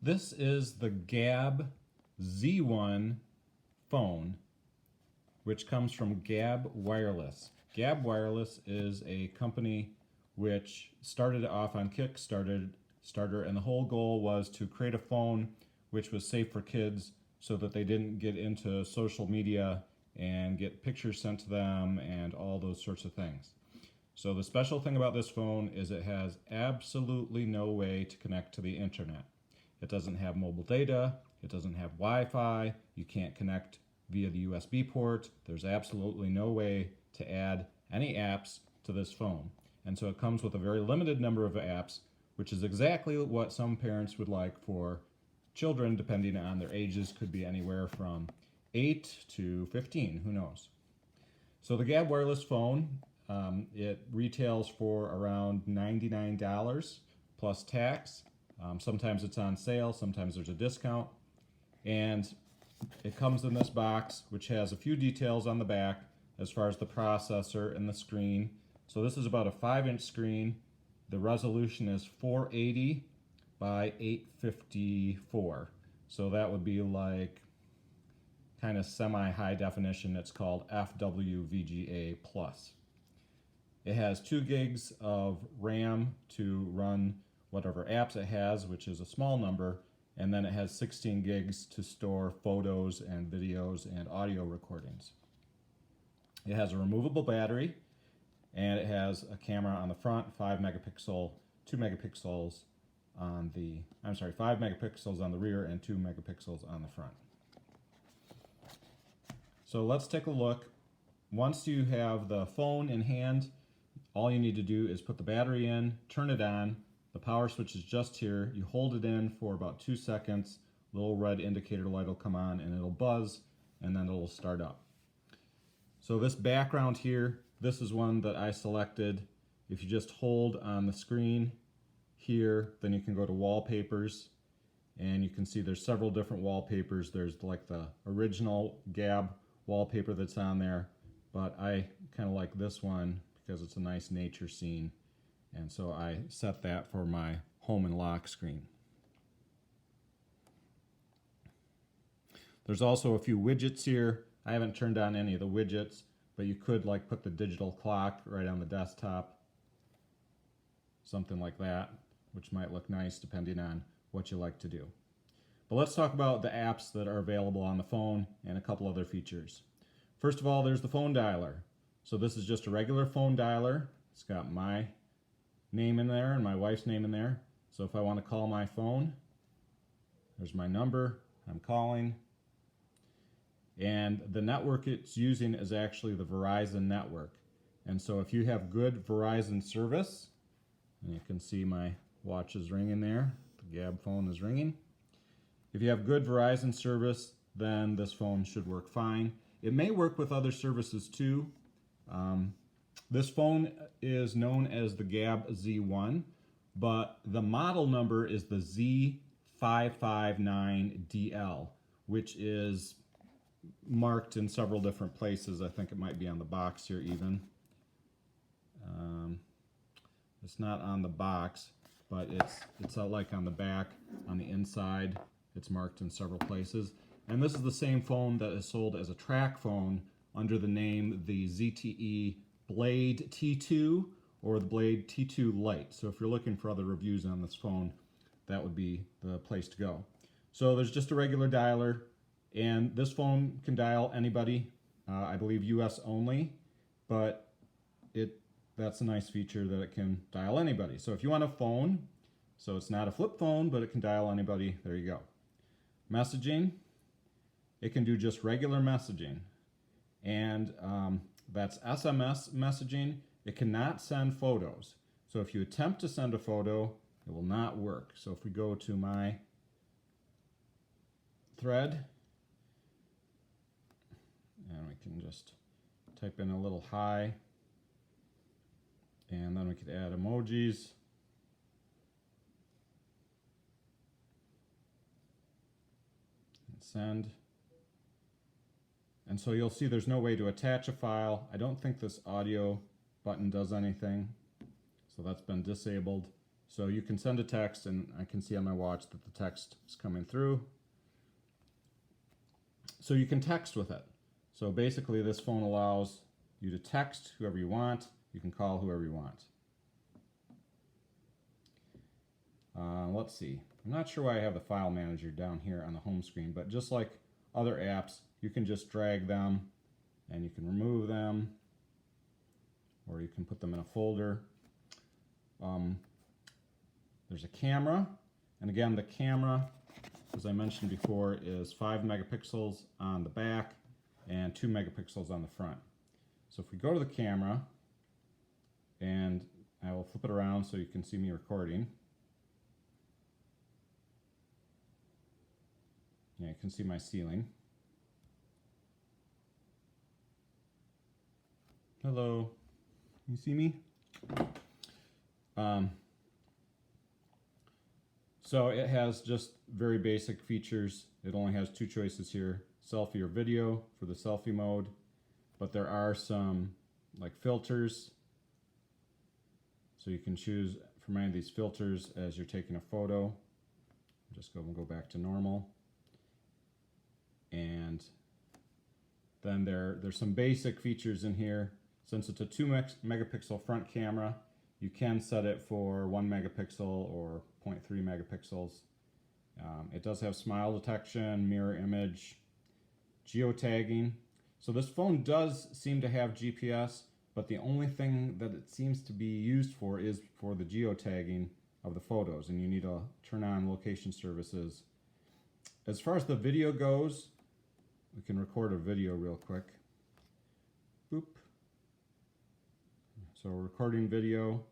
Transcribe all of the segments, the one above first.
This is the Gabb Z1 phone, which comes from Gabb Wireless. Gabb Wireless is a company which started off on Kickstarter, and the whole goal was to create a phone which was safe for kids so that they didn't get into social media and get pictures sent to them and all those sorts of things. So the special thing about this phone is it has absolutely no way to connect to the internet. It doesn't have mobile data, it doesn't have Wi-Fi, you can't connect via the USB port. There's absolutely no way to add any apps to this phone. And so it comes with a very limited number of apps, which is exactly what some parents would like for children, depending on their ages. Could be anywhere from 8 to 15, who knows. So the Gabb Wireless phone, it retails for around $99 plus tax. Sometimes it's on sale, sometimes there's a discount. And it comes in this box, which has a few details on the back as far as the processor and the screen. So this is about a 5-inch screen. The resolution is 480 by 854. So that would be like kind of semi-high definition. It's called FWVGA+. It has 2 gigs of RAM to run whatever apps it has, which is a small number, and then it has 16 gigs to store photos and videos and audio recordings. It has a removable battery, and it has a camera on the front, 5 megapixel, 2 megapixels on the, 5 megapixels on the rear and 2 megapixels on the front. So let's take a look. Once you have the phone in hand, all you need to do is put the battery in, turn it on. The power switch is just here. You hold it in for about 2 seconds. Little red indicator light will come on and it'll buzz, and then it'll start up. So this background here, this is one that I selected. If you just hold on the screen here, then you can go to wallpapers, and you can see there's several different wallpapers. There's like the original Gabb wallpaper that's on there, but I kind of like this one because it's a nice nature scene. And so I set that for my home and lock screen. There's also a few widgets here. I haven't turned on any of the widgets, but you could like put the digital clock right on the desktop. Something like that, which might look nice depending on what you like to do. But let's talk about the apps that are available on the phone and a couple other features. First of all, there's the phone dialer. So this is just a regular phone dialer. It's got my name in there and my wife's name in there. So if I want to call my phone, there's my number, I'm calling. And the network it's using is actually the Verizon network. And so if you have good Verizon service, and you can see my watch is ringing there, the Gabb phone is ringing. If you have good Verizon service, then this phone should work fine. It may work with other services too. This phone is known as the Gabb Z1, but the model number is the Z559DL, which is marked in several different places. I think it might be on the box here even. It's not on the box, but it's like on the back, on the inside. It's marked in several places. And this is the same phone that is sold as a Tracfone under the name the ZTE Blade T2 or the Blade T2 Lite. So if you're looking for other reviews on this phone, that would be the place to go. So there's just a regular dialer, and this phone can dial anybody, I believe US only, but that's a nice feature that it can dial anybody. So if you want a phone, so it's not a flip phone, but it can dial anybody, there you go. Messaging, it can do just regular messaging, and that's SMS messaging. It cannot send photos. So if you attempt to send a photo, it will not work. So if we go to my thread, and we can just type in a little hi, and then we could add emojis. And send. And so you'll see there's no way to attach a file. I don't think this audio button does anything, so that's been disabled. So you can send a text, and I can see on my watch that the text is coming through. So you can text with it. So basically this phone allows you to text whoever you want. You can call whoever you want. Let's see. I'm not sure why I have the file manager down here on the home screen, but just like other apps, you can just drag them and you can remove them, or you can put them in a folder. There's a camera, and again, the camera, as I mentioned before, is 5 megapixels on the back and 2 megapixels on the front. So if we go to the camera, and I will flip it around so you can see me recording. Yeah, you can see my ceiling. Hello, you see me? So it has just very basic features. It only has 2 choices here, selfie or video for the selfie mode, but there are some like filters. So you can choose from any of these filters as you're taking a photo. Just go back to normal. And then there's some basic features in here. Since it's a 2 megapixel front camera, you can set it for 1 megapixel or 0.3 megapixels. It does have smile detection, mirror image, geotagging. So this phone does seem to have GPS, but the only thing that it seems to be used for is for the geotagging of the photos, and you need to turn on location services. As far as the video goes, we can record a video real quick. Boop. So recording video.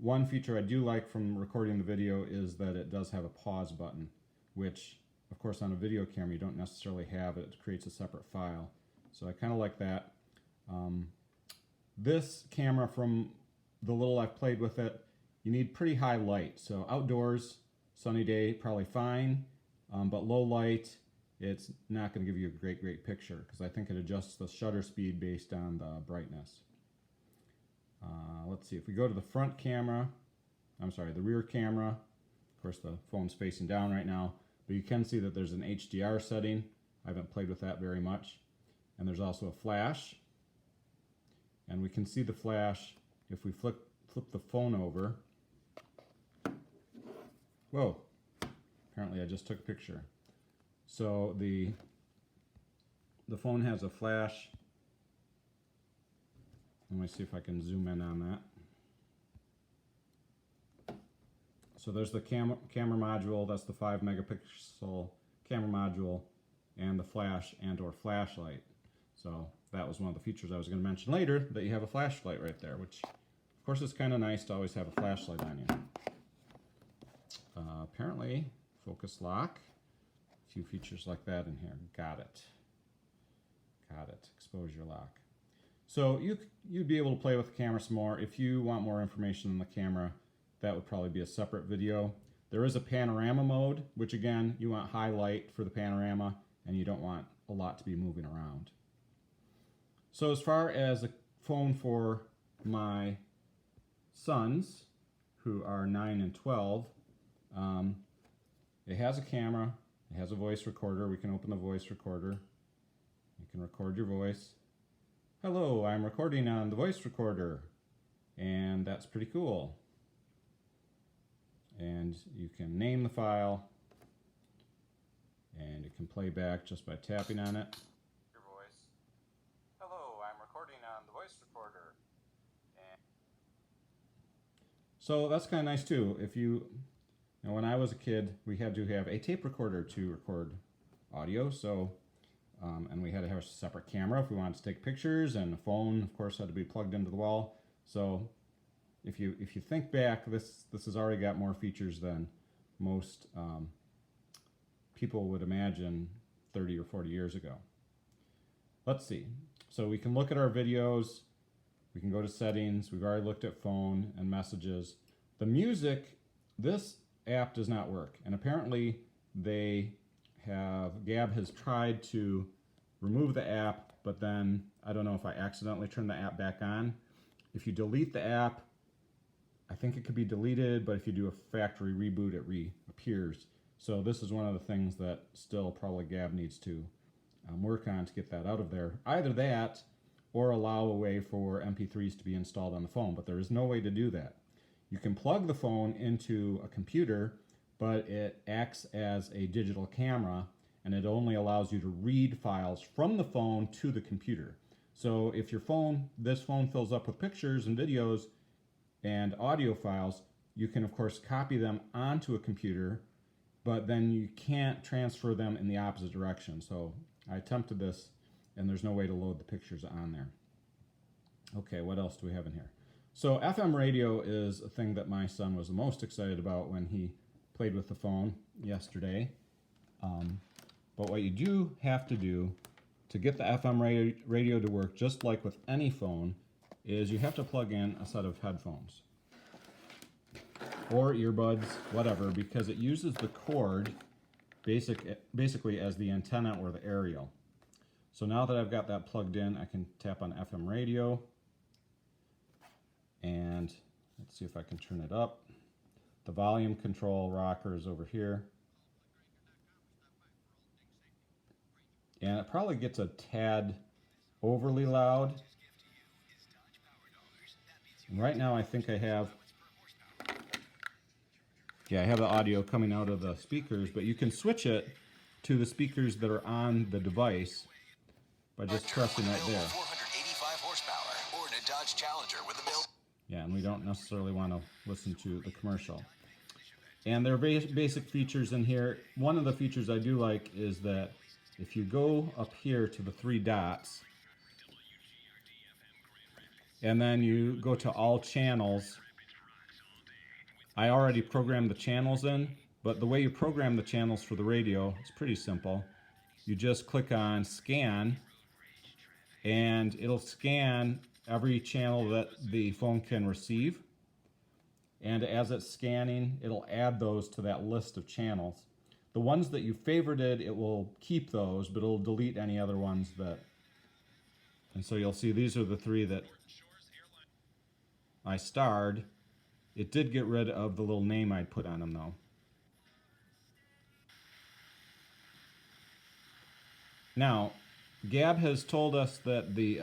One feature I do like from recording the video is that it does have a pause button, which of course on a video camera you don't necessarily have. It creates a separate file. So I kind of like that. This camera, from the little I've played with it, you need pretty high light. So outdoors, sunny day, probably fine, but low light, it's not going to give you a great picture, because I think it adjusts the shutter speed based on the brightness. Let's see, if we go to the front camera, the rear camera, of course the phone's facing down right now, but you can see that there's an HDR setting. I haven't played with that very much. And there's also a flash. And we can see the flash if we flip the phone over. Whoa, apparently I just took a picture. So the phone has a flash. Let me see if I can zoom in on that. So there's the camera module, that's the 5 megapixel camera module, and the flash and or flashlight. So that was one of the features I was going to mention later, that you have a flashlight right there, which of course is kind of nice to always have a flashlight on you. Apparently, focus lock, a few features like that in here. Got it. Exposure lock. So you'd be able to play with the camera some more. If you want more information on the camera, that would probably be a separate video. There is a panorama mode, which again, you want high light for the panorama, and you don't want a lot to be moving around. So as far as a phone for my sons, who are 9 and 12, it has a camera, it has a voice recorder. We can open the voice recorder. You can record your voice. Hello, I'm recording on the voice recorder, and that's pretty cool. And you can name the file, and it can play back just by tapping on it. Your voice. Hello, I'm recording on the voice recorder. So that's kind of nice too. If you know, when I was a kid, we had to have a tape recorder to record audio. So. And we had to have a separate camera if we wanted to take pictures, and the phone, of course, had to be plugged into the wall. So if you think back, this has already got more features than most people would imagine 30 or 40 years ago. Let's see. So we can look at our videos. We can go to settings. We've already looked at phone and messages. The music, this app does not work. And apparently Gabb has tried to remove the app, but then I don't know if I accidentally turned the app back on. If you delete the app, I think it could be deleted, but if you do a factory reboot, it reappears. So this is one of the things that still probably Gabb needs to work on to get that out of there. Either that or allow a way for MP3s to be installed on the phone, but there is no way to do that. You can plug the phone into a computer, but it acts as a digital camera, and it only allows you to read files from the phone to the computer. So if this phone fills up with pictures and videos and audio files, you can of course copy them onto a computer, but then you can't transfer them in the opposite direction. So I attempted this, and there's no way to load the pictures on there. Okay, what else do we have in here? So FM radio is a thing that my son was the most excited about when he played with the phone yesterday. But what you do have to do to get the FM radio to work, just like with any phone, is you have to plug in a set of headphones or earbuds, whatever, because it uses the cord basically as the antenna or the aerial. So now that I've got that plugged in, I can tap on FM radio, and let's see if I can turn it up. The volume control rocker is over here. And it probably gets a tad overly loud. And right now I think I have the audio coming out of the speakers, but you can switch it to the speakers that are on the device by just pressing right there. 485 horsepower or in a Dodge Challenger with a build. Yeah, and we don't necessarily want to listen to the commercial. And there are basic features in here. One of the features I do like is that if you go up here to the three dots, and then you go to all channels, I already programmed the channels in, but the way you program the channels for the radio is pretty simple. You just click on scan, and it'll scan every channel that the phone can receive. And as it's scanning, it'll add those to that list of channels. The ones that you favorited, it will keep those, but it'll delete any other ones that... And so you'll see these are the three that I starred. It did get rid of the little name I'd put on them, though. Now, Gabb has told us that the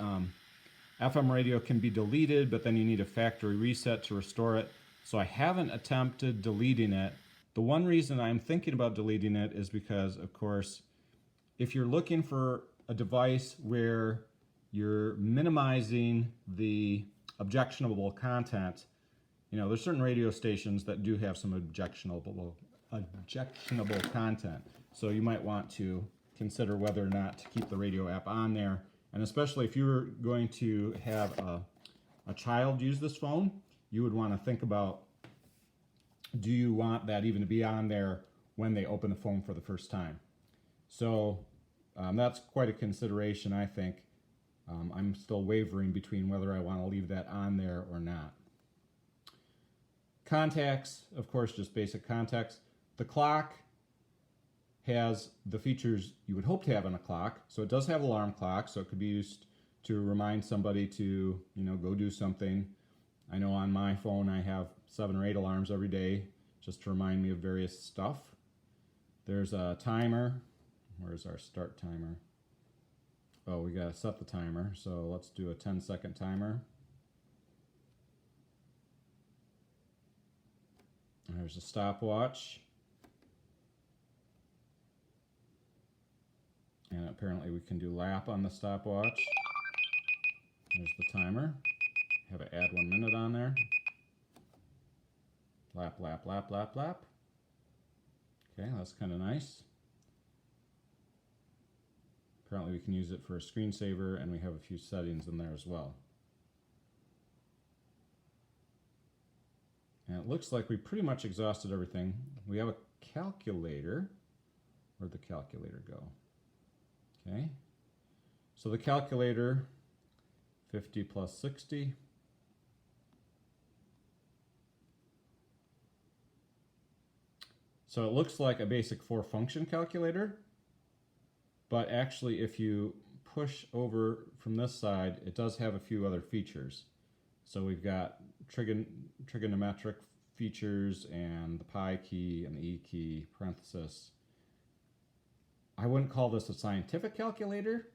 FM radio can be deleted, but then you need a factory reset to restore it. So I haven't attempted deleting it. The one reason I'm thinking about deleting it is because, of course, if you're looking for a device where you're minimizing the objectionable content, you know, there's certain radio stations that do have some objectionable content. So you might want to consider whether or not to keep the radio app on there. And especially if you're going to have a child use this phone, you would want to think about, do you want that even to be on there when they open the phone for the first time? So that's quite a consideration, I think. I'm still wavering between whether I want to leave that on there or not. Contacts, of course, just basic contacts. The clock has the features you would hope to have on a clock. So it does have alarm clock, so it could be used to remind somebody to, you know, go do something. I know on my phone I have 7 or 8 alarms every day just to remind me of various stuff. There's a timer. Where's our start timer? Oh, we gotta set the timer, so let's do a 10-second timer. There's a stopwatch. And apparently we can do lap on the stopwatch. There's the timer. Have to add 1 minute on there. Lap, lap, lap, lap, lap. Okay, that's kind of nice. Apparently we can use it for a screensaver, and we have a few settings in there as well. And it looks like we pretty much exhausted everything. We have a calculator. Where'd the calculator go? Okay. So the calculator, 50 plus 60. So it looks like a basic 4-function calculator, but actually if you push over from this side, it does have a few other features. So we've got trigonometric features and the pi key and the e key, parenthesis. I wouldn't call this a scientific calculator.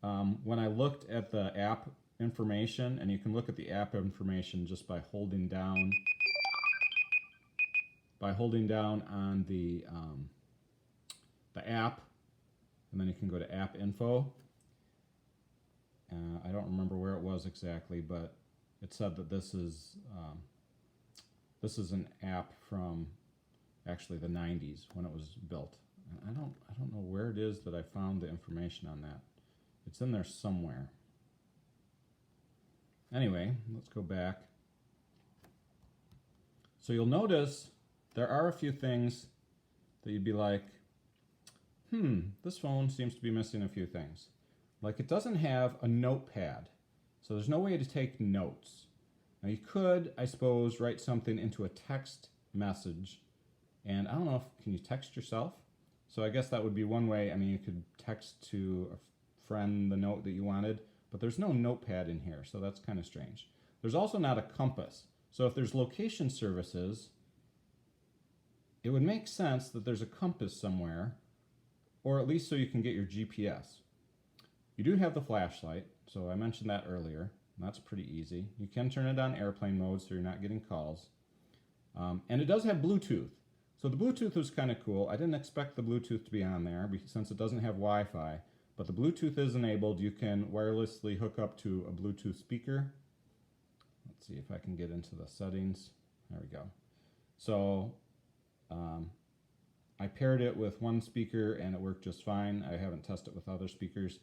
When I looked at the app information, and you can look at the app information just by holding down on the app, and then you can go to app info. I don't remember where it was exactly, but it said that this is an app from actually the 90s when it was built. And I don't know where it is that I found the information on that. It's in there somewhere. Anyway, let's go back. So you'll notice there are a few things that you'd be like, this phone seems to be missing a few things. Like, it doesn't have a notepad, so there's no way to take notes. Now you could, I suppose, write something into a text message, and I don't know if, can you text yourself? So I guess that would be one way. I mean, you could text to a friend the note that you wanted, but there's no notepad in here, so that's kind of strange. There's also not a compass. So if there's location services, it would make sense that there's a compass somewhere, or at least so you can get your GPS. You do have the flashlight, so I mentioned that earlier. That's pretty easy. You can turn it on airplane mode so you're not getting calls. And it does have Bluetooth. So the Bluetooth was kind of cool. I didn't expect the Bluetooth to be on there since it doesn't have Wi-Fi. But the Bluetooth is enabled. You can wirelessly hook up to a Bluetooth speaker. Let's see if I can get into the settings. There we go. So I paired it with one speaker and it worked just fine. I haven't tested it with other speakers,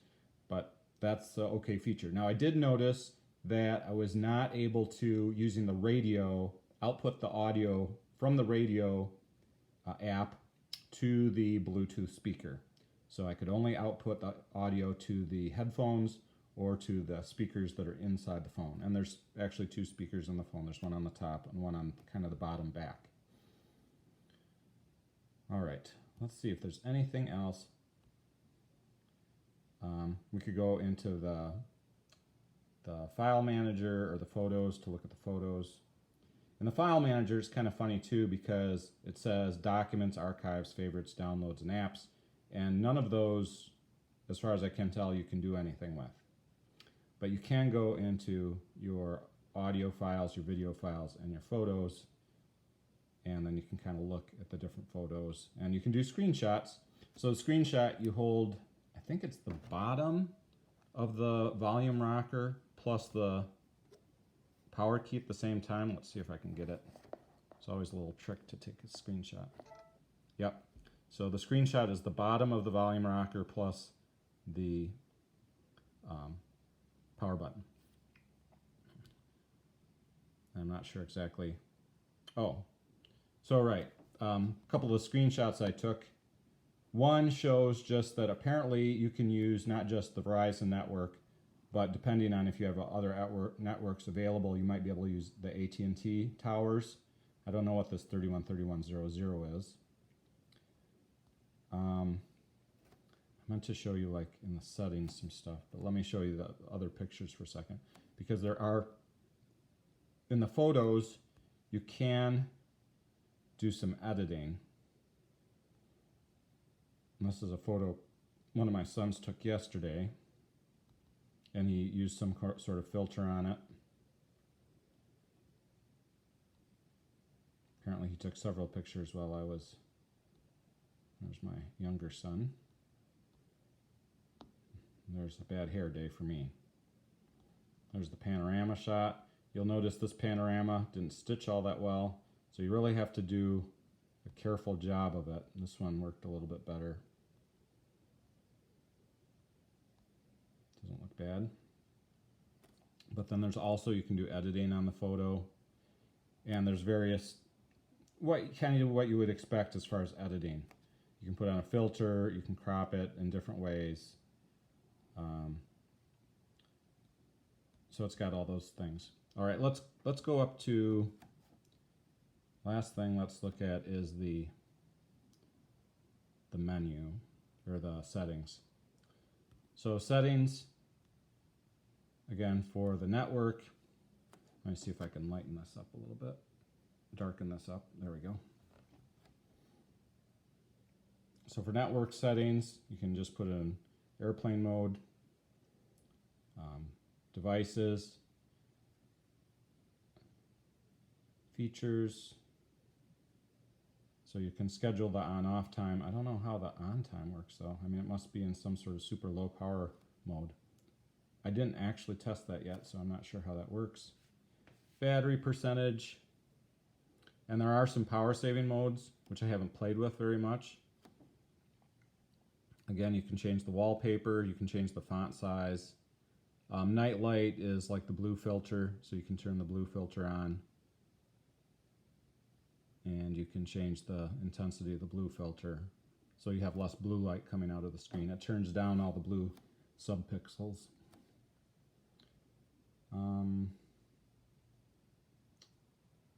but that's an okay feature. Now I did notice that I was not able to, using the radio, output the audio from the radio app to the Bluetooth speaker. So I could only output the audio to the headphones or to the speakers that are inside the phone. And there's actually two speakers in the phone. There's one on the top and one on kind of the bottom back. All right, let's see if there's anything else. We could go into the file manager or the photos to look at the photos. And the file manager is kind of funny too because it says documents, archives, favorites, downloads, and apps. And none of those, as far as I can tell, you can do anything with. But you can go into your audio files, your video files, and your photos, and then you can kind of look at the different photos. And you can do screenshots. So the screenshot, you hold, I think it's the bottom of the volume rocker plus the power key at the same time. Let's see if I can get it. It's always a little trick to take a screenshot. Yep. So the screenshot is the bottom of the volume rocker plus the power button. I'm not sure exactly. Oh, so right. A couple of screenshots I took. One shows just that apparently you can use not just the Verizon network, but depending on if you have other networks available, you might be able to use the AT&T towers. I don't know what this 313100 is. I meant to show you, like, in the settings some stuff, but let me show you the other pictures for a second, because there are, in the photos, you can do some editing. And this is a photo one of my sons took yesterday, and he used some sort of filter on it. Apparently he took several pictures while I was, there's my younger son. There's a bad hair day for me. There's the panorama shot. You'll notice this panorama didn't stitch all that well, so you really have to do a careful job of it. This one worked a little bit better. Doesn't look bad. But then there's also, you can do editing on the photo, and there's various, what you would expect as far as editing. You can put on a filter, you can crop it in different ways. So it's got all those things. All right, let's go up to, last thing let's look at is the menu, or the settings. So settings, again, for the network, Let me see if I can lighten this up a little bit. Darken this up. There we go. So for network settings, you can just put in airplane mode, devices, features. So you can schedule the on-off time. I don't know how the on time works though. I mean, it must be in some sort of super low power mode. I didn't actually test that yet, so I'm not sure how that works. Battery percentage. And there are some power saving modes, which I haven't played with very much. Again, you can change the wallpaper, you can change the font size. Night light is like the blue filter, so you can turn the blue filter on. And you can change the intensity of the blue filter, so you have less blue light coming out of the screen. It turns down all the blue subpixels.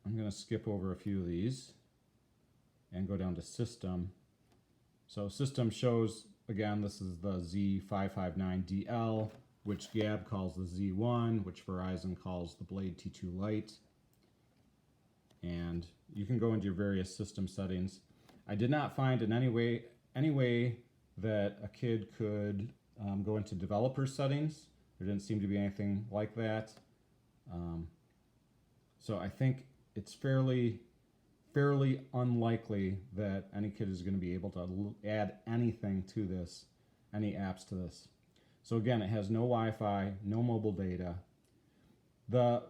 I'm going to skip over a few of these and go down to system. So system shows, again, this is the Z559DL, which Gabb calls the Z1, which Verizon calls the Blade T2 Lite. And you can go into your various system settings. I did not find in any way that a kid could go into developer settings. There didn't seem to be anything like that. So I think it's fairly unlikely that any kid is going to be able to add anything to this, any apps to this. So again, it has no Wi-Fi, no mobile data. The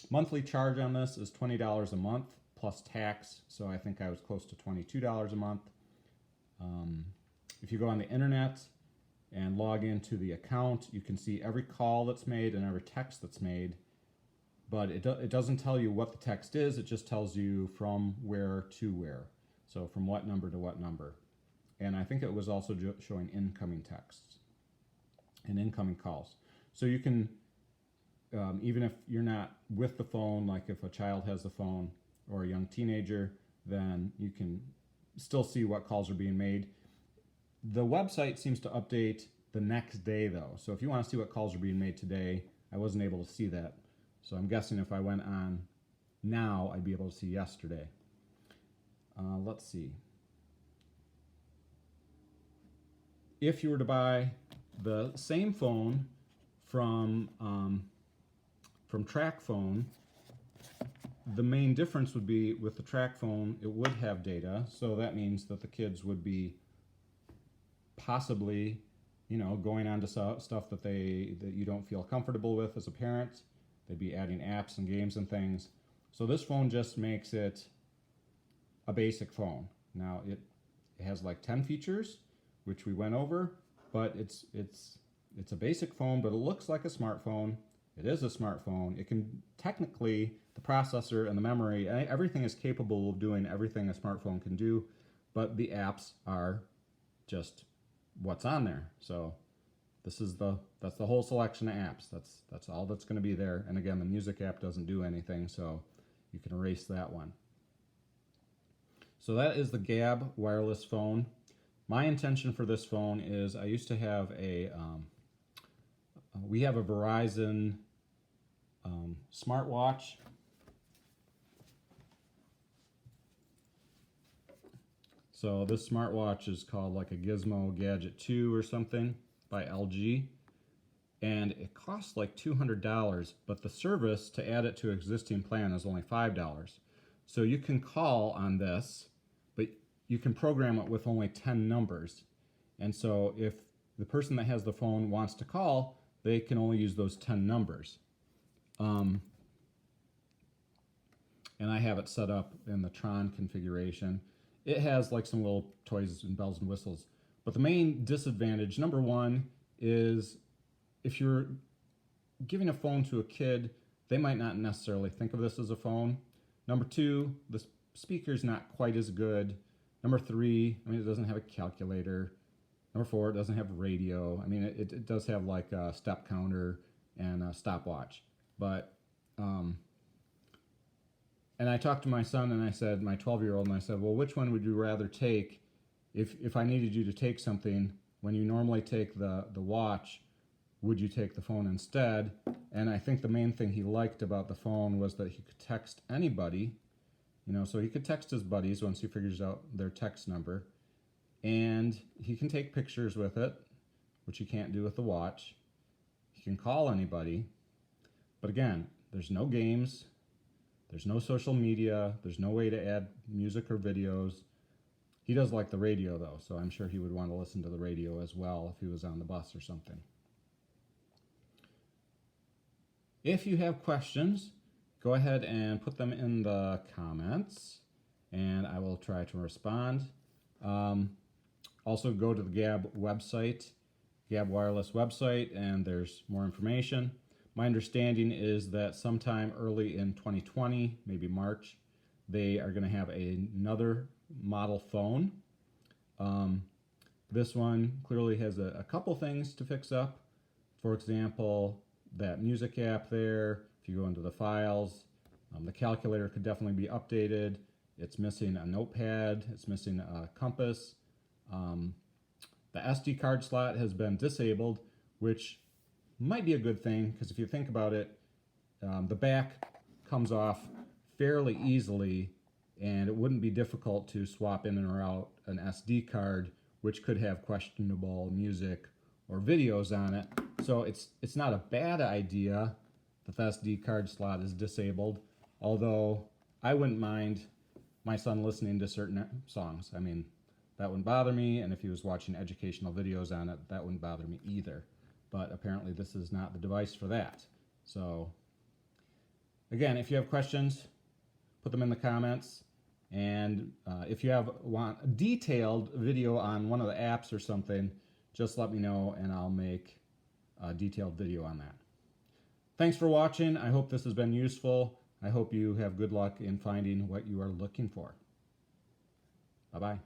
monthly charge on this is $20 a month plus tax, so I think I was close to $22 a month. If you go on the internet and log into the account, you can see every call that's made and every text that's made, but it doesn't tell you what the text is, it just tells you from where to where. So from what number to what number. And I think it was also showing incoming texts and incoming calls. So you can, even if you're not with the phone, like if a child has the phone or a young teenager, then you can still see what calls are being made. The website seems to update the next day though. So if you want to see what calls are being made today, I wasn't able to see that. So I'm guessing if I went on now, I'd be able to see yesterday. Let's see. If you were to buy the same phone from Tracfone, the main difference would be with the Tracfone, it would have data, so that means that the kids would be possibly, going on to stuff that you don't feel comfortable with as a parent. They'd be adding apps and games and things. So this phone just makes it a basic phone. Now it has like 10 features, which we went over, but it's a basic phone, but it looks like a smartphone. It is a smartphone. It can technically, the processor and the memory, everything is capable of doing everything a smartphone can do, but the apps are just what's on there. So that's the whole selection of apps. That's all that's going to be there. And again, the music app doesn't do anything, so you can erase that one. So that is the Gabb Wireless phone. My intention for this phone is I used to have we have a Verizon smartwatch. So this smartwatch is called like a Gizmo Gadget 2 or something by LG. And it costs like $200, but the service to add it to an existing plan is only $5. So you can call on this, but you can program it with only 10 numbers. And so if the person that has the phone wants to call, they can only use those 10 numbers. And I have it set up in the Tron configuration. It has like some little toys and bells and whistles. But the main disadvantage, number one, is if you're giving a phone to a kid, they might not necessarily think of this as a phone. Number two, the speaker's not quite as good. Number three, it doesn't have a calculator. Number four, it doesn't have radio. It does have like a step counter and a stopwatch. But, and I talked to my son and I said, my 12-year-old, and I said, well, which one would you rather take if I needed you to take something when you normally take the watch would you take the phone instead? And I think the main thing he liked about the phone was that he could text anybody, you know, so he could text his buddies once he figures out their text number. And he can take pictures with it, which he can't do with the watch. He can call anybody. But again, there's no games, there's no social media, there's no way to add music or videos. He does like the radio though, so I'm sure he would want to listen to the radio as well if he was on the bus or something. If you have questions, go ahead and put them in the comments and I will try to respond. Also go to the Gabb website, Gabb Wireless website, and there's more information. My understanding is that sometime early in 2020, maybe March, they are going to have another model phone. This one clearly has a couple things to fix up. For example, that music app there, if you go into the files, the calculator could definitely be updated. It's missing a notepad, it's missing a compass. The SD card slot has been disabled, which might be a good thing, because if you think about it, the back comes off fairly easily, and it wouldn't be difficult to swap in or out an SD card, which could have questionable music or videos on it. So it's not a bad idea that the SD card slot is disabled, although I wouldn't mind my son listening to certain songs. I mean, that wouldn't bother me, and if he was watching educational videos on it, that wouldn't bother me either. But apparently this is not the device for that. So again, if you have questions, put them in the comments. And if you want a detailed video on one of the apps or something, just let me know and I'll make a detailed video on that. Thanks for watching. I hope this has been useful. I hope you have good luck in finding what you are looking for. Bye-bye.